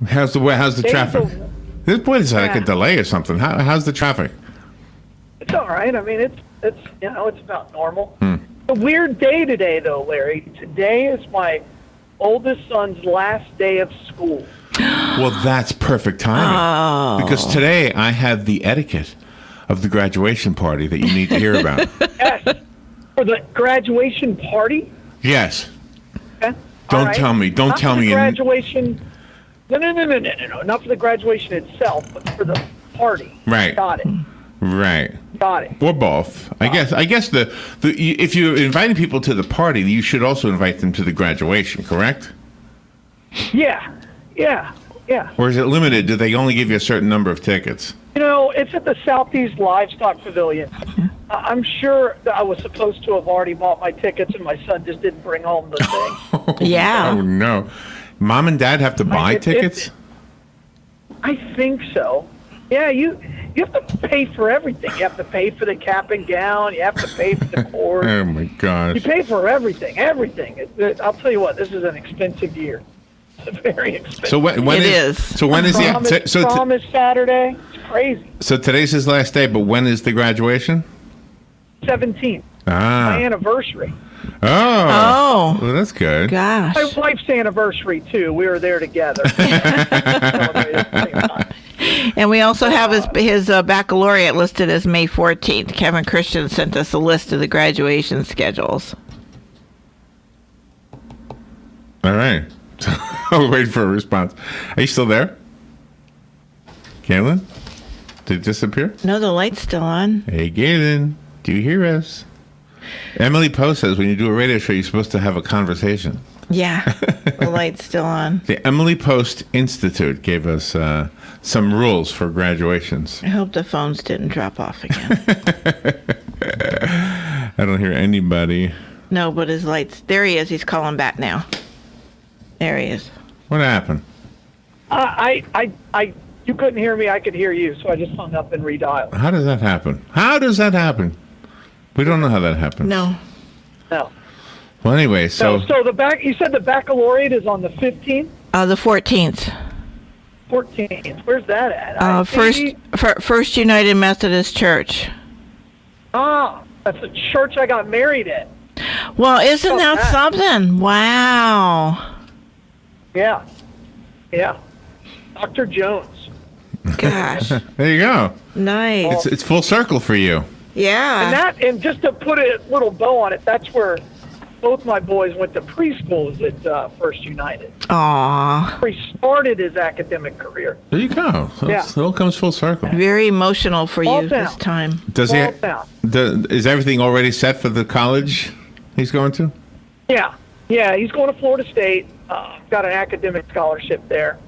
How's the traffic? This boy is like a delay or something. How's the traffic? It's all right. I mean, it's it's about normal. It's a weird day today, though, Larry. Today is my oldest son's last day of school. Well, that's perfect timing. Because today I have the etiquette of the graduation party that you need to hear about. Yes. For the graduation party? Yes. Okay. Don't tell me. Don't tell me. Graduation. No. Not for the graduation itself, but for the party. Right. Got it. Right. Got it. Or both. I guess the if you're inviting people to the party, you should also invite them to the graduation, correct? Yeah. Or is it limited? Do they only give you a certain number of tickets? It's at the Southeast Livestock Pavilion. I'm sure that I was supposed to have already bought my tickets, and my son just didn't bring home the thing. Yeah. Oh, no. Mom and Dad have to buy tickets? I think so. Yeah, you have to pay for everything. You have to pay for the cap and gown. You have to pay for the cord. Oh, my gosh. You pay for everything. I'll tell you what, this is an expensive year. It's very expensive. So when is the Promise Saturday. It's crazy. So today's his last day, but when is the graduation? 17th. Ah. My anniversary. Oh. Well, that's good. Gosh. My wife's anniversary, too. We were there together. And we also have his baccalaureate listed as May 14th. Kevin Christian sent us a list of the graduation schedules. All right. I'll wait for a response. Are you still there? Galen? Did it disappear? No, the light's still on. Hey, Galen. Do you hear us? Emily Poe says when you do a radio show, you're supposed to have a conversation. Yeah, the light's still on. The Emily Post Institute gave us some rules for graduations. I hope the phones didn't drop off again. I don't hear anybody. No, but his lights. There he is. He's calling back now. There he is. What happened? You couldn't hear me. I could hear you, so I just hung up and redialed. How does that happen? We don't know how that happens. No. Well, anyway, so you said the baccalaureate is on the 15th? The 14th. 14th. Where's that at? First United Methodist Church. That's the church I got married in. Well, isn't that something? Wow. Yeah. Dr. Jones. Gosh. There you go. Nice. It's full circle for you. Yeah. And just to put a little bow on it, that's where both my boys went to preschools at First United. Aww. Where he started his academic career. There you go. So it all comes full circle. Very emotional for you this time. Is everything already set for the college he's going to? Yeah, he's going to Florida State. Got an academic scholarship there.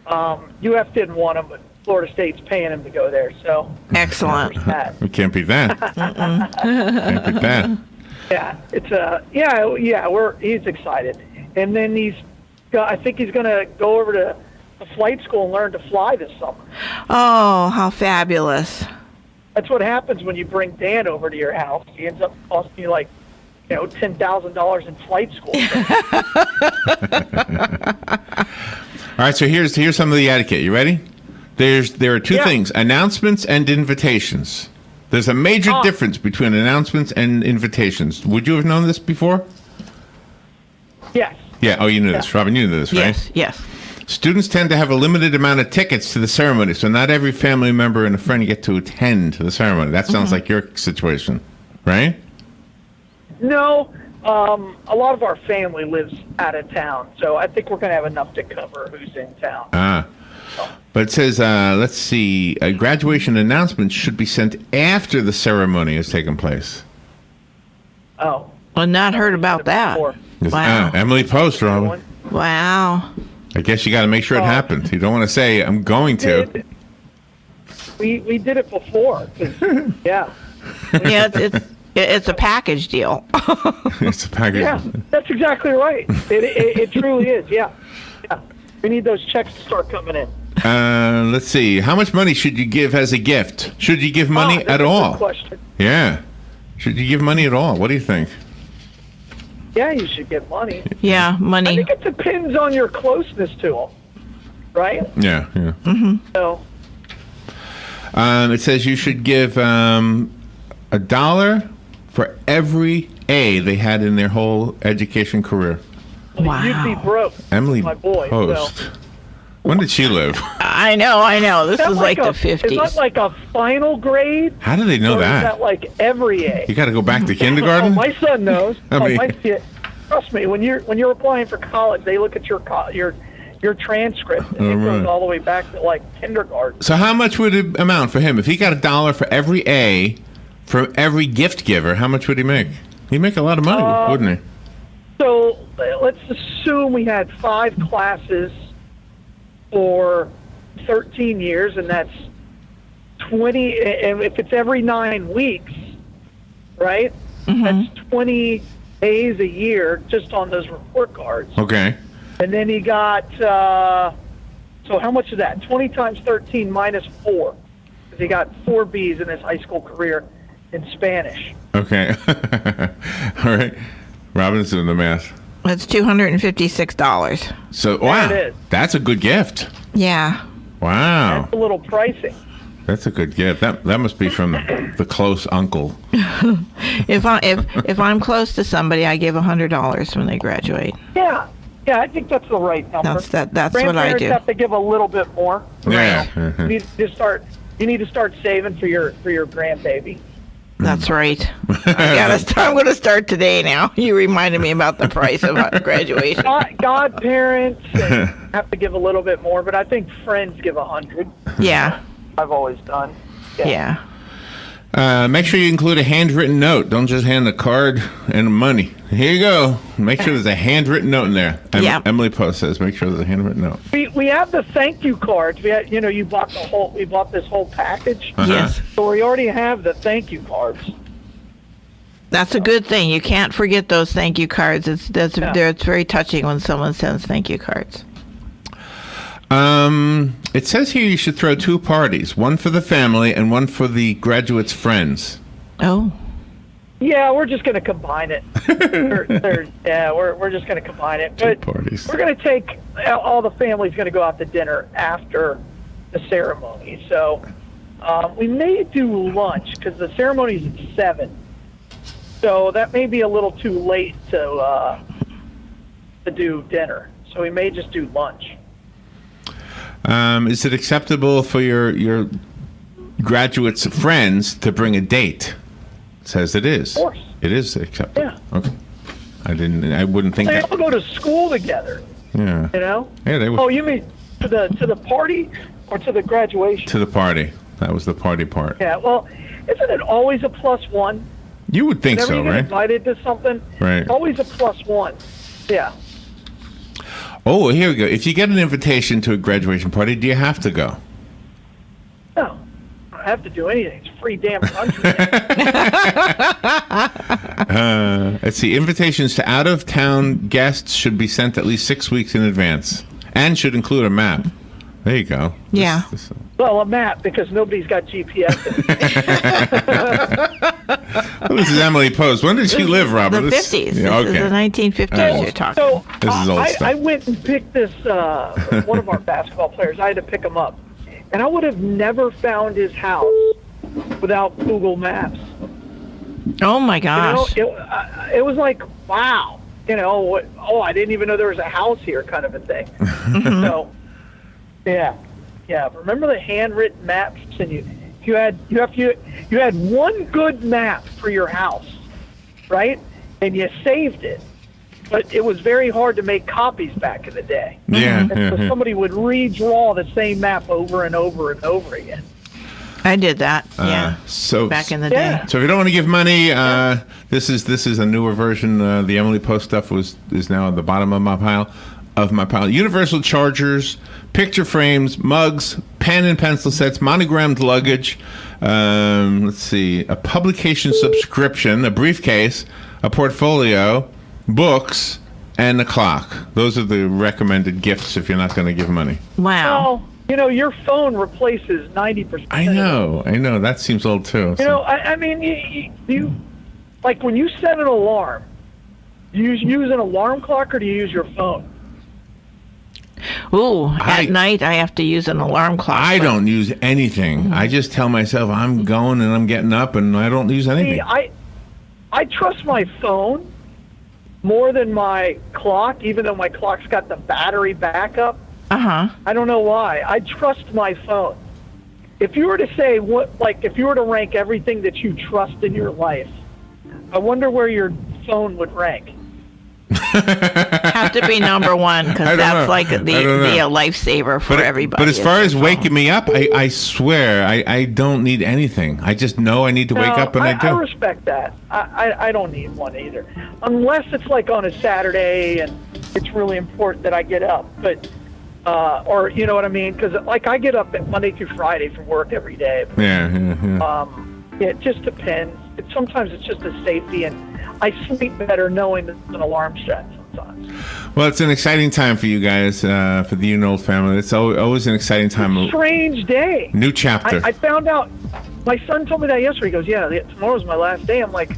UF didn't want him, but Florida State's paying him to go there. So excellent. We can't beat that. Can't beat that. Yeah, it's he's excited, and then I think he's going to go over to a flight school and learn to fly this summer. Oh, how fabulous! That's what happens when you bring Dan over to your house. He ends up costing you like $10,000 in flight school. All right, so here's some of the etiquette. You ready? There are two things: announcements and invitations. There's a major difference between announcements and invitations. Would you have known this before? Yes. Yeah. Oh, you knew this, Robin. You knew this, right? Yes. Students tend to have a limited amount of tickets to the ceremony, so not every family member and a friend get to attend the ceremony. That sounds like your situation, right? No. A lot of our family lives out of town, so I think we're going to have enough to cover who's in town. But it says, let's see, graduation announcements should be sent after the ceremony has taken place. Oh. Well, not heard about that. Wow. Emily Post, Robin. Wow. I guess you got to make sure it happens. You don't want to say, I'm going to. We did it before. Yeah. Yeah, it's a package deal. It's a package. Yeah, that's exactly right. It truly is, yeah. We need those checks to start coming in. Let's see. How much money should you give as a gift? Should you give money at all? Good question. Yeah. Should you give money at all? What do you think? Yeah, you should give money. Yeah, money. I think it depends on your closeness to them, right? Yeah. So, It says you should give $1 for every A they had in their whole education career. Wow. you'd be broke. Emily my boy. Post. So. When did she live? I know. This is like the Is 50s. that like a final grade? How do they know Or is that? that like every A? You got to go back to Oh, kindergarten? my son knows. I mean- my kid. Trust me, when you're applying for college, they look at your transcript, and it right. goes all the way back to like kindergarten. So how much would it amount for him? If he got $1 for every A from every gift giver, how much would he make? He'd make a lot of money, wouldn't he? So let's assume we had 5 classes for 13 years, and that's 20. And if it's every 9 weeks, right? That's 20 days a year just on those report cards. Okay. And then he got, so how much is that? 20 times 13 minus 4. Because he got 4 Bs in his high school career in Spanish. Okay. All right. Robin's doing the math. It's $256. So, wow. it is. That's a good gift. Yeah. Wow. That's a little pricey. That's a good gift. That must be from the close uncle. If I'm close to somebody, I give $100 when they graduate. Yeah, I think that's the right number. That's what I Grandparents do. have to give a little bit more. Yeah. You need to start saving for your grandbaby. That's right. I'm going to start today now. You reminded me about the price of graduation. Godparents have to give a little bit more, but I think friends give 100. Yeah. I've always done. Yeah. Make sure you include a handwritten note. Don't just hand a card and money. Here you go. Make sure there's a handwritten note in there. Yeah. Emily Post says, make sure there's a handwritten note. We have the thank you cards. We had, you bought this whole package. Yes. So we already have the thank you cards. That's a good thing. You can't forget those thank you cards. It's very touching when someone sends thank you cards. It says here you should throw 2 parties, one for the family and one for the graduates' friends. Oh. Yeah, we're just going to combine it. We're just going to combine it. 2 But parties. we're going to take all the family's going to go out to dinner after the ceremony. So we may do lunch because the ceremony's at 7. So that may be a little too late to do dinner. So we may just do lunch. Is it acceptable for your graduates' friends to bring a date? It says it is. Of course. It is acceptable. Yeah. Okay. I wouldn't think They that. all go to school together. Yeah. You know? Yeah, they would. Oh, you mean to the party or to the graduation? To the party. That was the party part. Yeah. Well, isn't it always a +1? You would think Whenever so, you get right? invited to something, Right. it's always a +1. Yeah. Oh, here we go. If you get an invitation to a graduation party, do you have to go? No, I don't have to do anything. It's a free damn country. Let's see. Invitations to out-of-town guests should be sent at least 6 weeks in advance and should include a map. There you go. Yeah. Well, a map because nobody's got GPS. This is Emily Post. When did she live, Robert? The 50s. Yeah, This is the 1950s you're talking. So This is old stuff. I went and picked this one of our basketball players. I had to pick him up, and I would have never found his house without Google Maps. Oh, my You gosh. know, it was like, wow. I didn't even know there was a house here, kind of a thing. So, yeah. Remember the handwritten maps, and you had one good map for your house, right? And you saved it, but it was very hard to make copies back in the day. Yeah, And yeah, so yeah. somebody would redraw the same map over and over and over again. I did that. Yeah. So Back in the Yeah. day. So if you don't want to give money, this is a newer version. The Emily Post stuff is now at the bottom of my pile. Universal chargers, picture frames, mugs, pen and pencil sets, monogrammed luggage. Let's see, a publication subscription, a briefcase, a portfolio, books, and a clock. Those are the recommended gifts if you're not going to give money. Wow. Well, your phone replaces 90%. I know. That seems old too. I mean, you like when you set an alarm, do you use an alarm clock or do you use your phone? Ooh, at night I have to use an alarm clock. I don't use anything. I just tell myself I'm going and I'm getting up, and I don't use anything. See, I trust my phone more than my clock, even though my clock's got the battery backup. Uh-huh. I don't know why. I trust my phone. If you were to say if you were to rank everything that you trust in your life, I wonder where your phone would rank. Have to be number one, because that's like the lifesaver for everybody. But as far as waking me up, I swear I don't need anything. I just know I need to wake up, and I do. I respect that. I don't need one either, unless it's like on a Saturday and it's really important that I get up. But or you know what I mean? Because like I get up Monday through Friday from work every day. Yeah. It just depends. Sometimes it's just a safety, and I sleep better knowing there's an alarm set sometimes. Well, it's an exciting time for you guys, for the Unold family. It's always an exciting time. Strange day. New chapter. I found out. My son told me that yesterday. He goes, "Yeah, tomorrow's my last day." I'm like,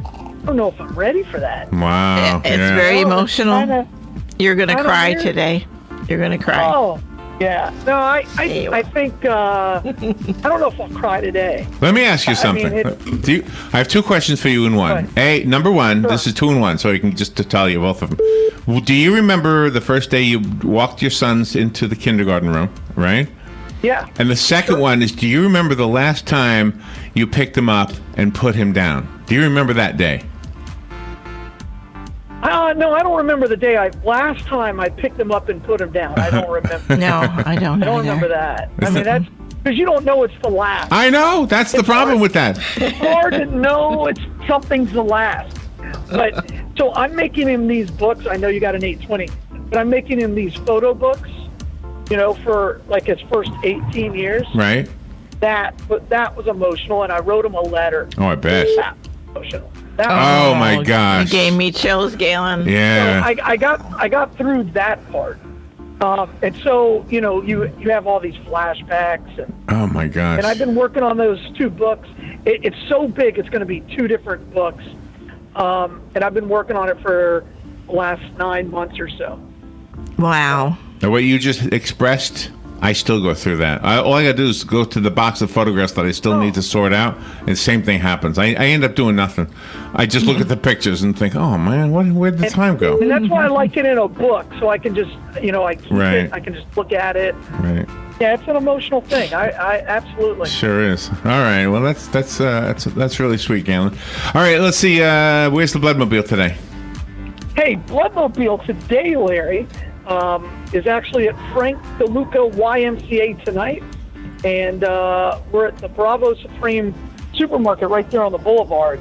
I don't know if I'm ready for that. Wow. It's very emotional. You're going to cry today. You're going to cry. Oh, yeah. No, I think, I don't know if I'll cry today. Let me ask you something. I have two questions for you in one. Number one, this is 2 in 1, so you can just to tell you both of them. Do you remember the first day you walked your sons into the kindergarten room, right? Yeah. And the second one is, do you remember the last time you picked him up and put him down? Do you remember that day? No, I don't remember the day. Last time I picked him up and put him down. I don't remember. No, I don't. I don't remember that. I mean, that's because you don't know it's the last. I know. That's the problem with that. It's hard to know something's the last. But so I'm making him these books. I know you got an 820, but I'm making him these photo books. You know, for like his first 18 years. Right. That was emotional, and I wrote him a letter. Oh, I bet. That was emotional. Oh my gosh! You gave me chills, Galen. Yeah. So I got through that part, and so you know you have all these flashbacks. And, oh my gosh! And I've been working on those 2 books. It's so big; it's going to be 2 different books, and I've been working on it for the last 9 months or so. Wow. Now, what you just expressed, I still go through that. All I got to do is go to the box of photographs that I still need to sort out, and the same thing happens. I end up doing nothing. I just look at the pictures and think, oh, man, where'd the time go? And that's why I like it in a book, so I can just, I keep Right. I can just look at it. Right. Yeah, it's an emotional thing. I absolutely. Sure is. All right. Well, that's really sweet, Galen. All right. Let's see. Where's the Bloodmobile today? Hey, Bloodmobile today, Larry, is actually at Frank DeLuca YMCA tonight, and we're at the Bravo Supreme supermarket right there on the boulevard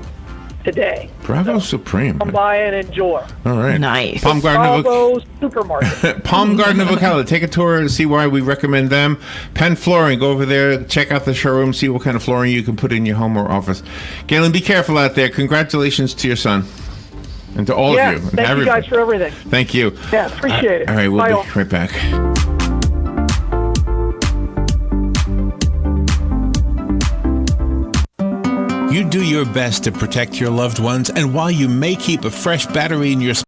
today. Bravo Supreme. Come by and enjoy. All right. Nice. Palm Garden Bravo Supermarket. Palm Garden of Ocala. Take a tour and see why we recommend them. Penn Flooring. Go over there, check out the showroom, see what kind of flooring you can put in your home or office. Galen, be careful out there. Congratulations to your son. And to all of you. And Thank you guys for everything. Thank you. Yeah, appreciate it. All right, we'll Bye, be all. right back. You do your best to protect your loved ones, and while you may keep a fresh battery in your